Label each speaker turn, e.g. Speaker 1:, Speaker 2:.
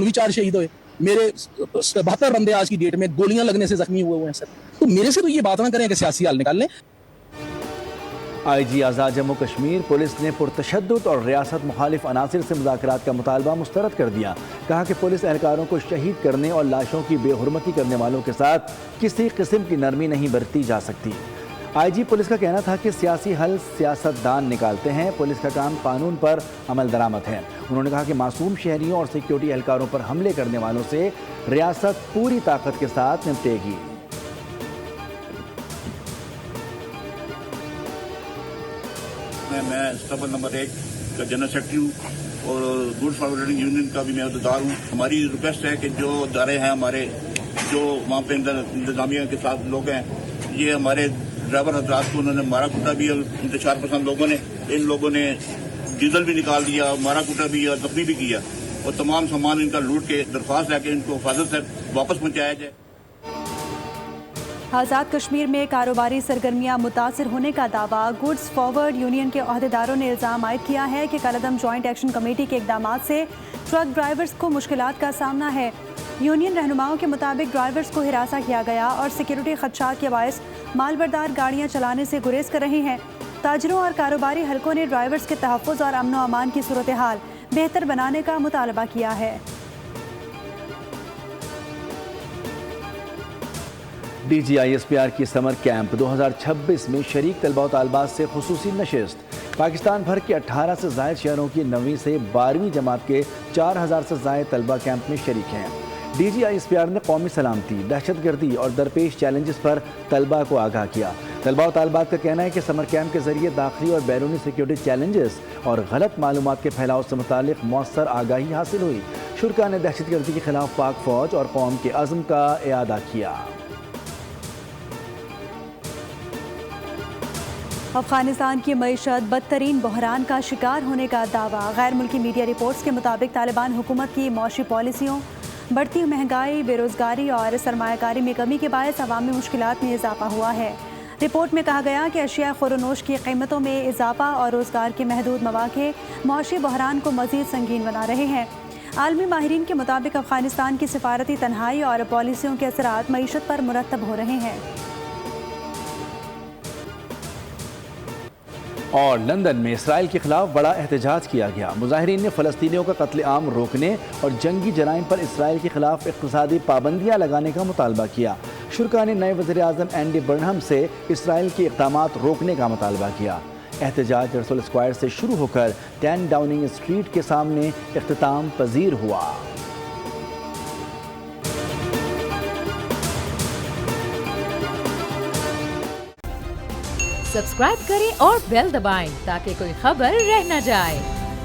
Speaker 1: بھی 4 شہید ہوئے, میرے 72 بندے آج کی ڈیٹ میں گولیاں لگنے سے زخمی ہوئے ہیں سر. تو میرے سے تو یہ بات نہ کریں کہ سیاسی حل نکال لیں.
Speaker 2: آئی جی آزاد جموں کشمیر پولیس نے پرتشدد اور ریاست مخالف عناصر سے مذاکرات کا مطالبہ مسترد کر دیا. کہا کہ پولیس اہلکاروں کو شہید کرنے اور لاشوں کی بے حرمتی کرنے والوں کے ساتھ کسی قسم کی نرمی نہیں برتی جا سکتی. آئی جی پولیس کا کہنا تھا کہ سیاسی حل سیاستدان نکالتے ہیں, پولیس کا کام قانون پر عمل درآمد ہے. انہوں نے کہا کہ معصوم شہریوں اور سیکیورٹی اہلکاروں پر حملے کرنے والوں سے ریاست پوری طاقت کے ساتھ نمٹے گی.
Speaker 3: میں اسٹیبل نمبر 1 کا جنرل سیکرٹری ہوں اور گڈ فارورڈنگ یونین کا بھی میں عہدیدار ہوں. ہماری ریکویسٹ ہے کہ جو ادارے ہیں ہمارے, جو وہاں پہ انتظامیہ کے ساتھ لوگ ہیں, یہ ہمارے ڈرائیور حضرات کو انہوں نے مارا کوٹا بھی, اور انتشار پسند لوگوں نے ان لوگوں نے ڈیزل بھی نکال دیا, مارا کوٹا بھی اور زخمی بھی کیا, اور تمام سامان ان کا لوٹ کے درخواست ہے کہ ان کو حفاظت سے واپس پہنچایا جائے.
Speaker 4: آزاد کشمیر میں کاروباری سرگرمیاں متاثر ہونے کا دعویٰ. گڈز فارورڈ یونین کے عہدیداروں نے الزام عائد کیا ہے کہ کالعدم جوائنٹ ایکشن کمیٹی کے اقدامات سے ٹرک ڈرائیورز کو مشکلات کا سامنا ہے. یونین رہنماؤں کے مطابق ڈرائیورز کو ہراساں کیا گیا اور سیکیورٹی خدشات کے باعث مال بردار گاڑیاں چلانے سے گریز کر رہے ہیں. تاجروں اور کاروباری حلقوں نے ڈرائیورز کے تحفظ اور امن و امان کی صورتحال بہتر بنانے کا مطالبہ کیا ہے.
Speaker 2: D G I S P R کی سمر کیمپ 2026 میں شریک طلباء و طالبات سے خصوصی نشست. پاکستان بھر کے 18 سے زائد شہروں کی 9ویں سے 12ویں جماعت کے 4000 سے زائد طلباء کیمپ میں شریک ہیں. D G I S P R نے قومی سلامتی, دہشت گردی اور درپیش چیلنجز پر طلباء کو آگاہ کیا. طلباء و طالبات کا کہنا ہے کہ سمر کیمپ کے ذریعے داخلی اور بیرونی سیکیورٹی چیلنجز اور غلط معلومات کے پھیلاؤ سے متعلق مؤثر آگاہی حاصل ہوئی. شرکاء نے دہشت گردی کے خلاف پاک فوج اور قوم کے عزم کا اعادہ کیا.
Speaker 4: افغانستان کی معیشت بدترین بحران کا شکار ہونے کا دعویٰ. غیر ملکی میڈیا رپورٹس کے مطابق طالبان حکومت کی معاشی پالیسیوں, بڑھتی مہنگائی, بے روزگاری اور سرمایہ کاری میں کمی کے باعث عوامی مشکلات میں اضافہ ہوا ہے. رپورٹ میں کہا گیا کہ اشیاء خور و نوش کی قیمتوں میں اضافہ اور روزگار کے محدود مواقع معاشی بحران کو مزید سنگین بنا رہے ہیں. عالمی ماہرین کے مطابق افغانستان کی سفارتی تنہائی اور پالیسیوں کے اثرات معیشت پر مرتب ہو رہے ہیں.
Speaker 2: اور لندن میں اسرائیل کے خلاف بڑا احتجاج کیا گیا. مظاہرین نے فلسطینیوں کا قتل عام روکنے اور جنگی جرائم پر اسرائیل کے خلاف اقتصادی پابندیاں لگانے کا مطالبہ کیا. شرکاء نے نئے وزیر اعظم اینڈی برنہم سے اسرائیل کے اقدامات روکنے کا مطالبہ کیا. احتجاج رسول اسکوائر سے شروع ہو کر 10 ڈاؤننگ اسٹریٹ کے سامنے اختتام پذیر ہوا.
Speaker 5: سبسکرائب کریں اور بیل دبائیں تاکہ کوئی خبر رہ نہ جائے.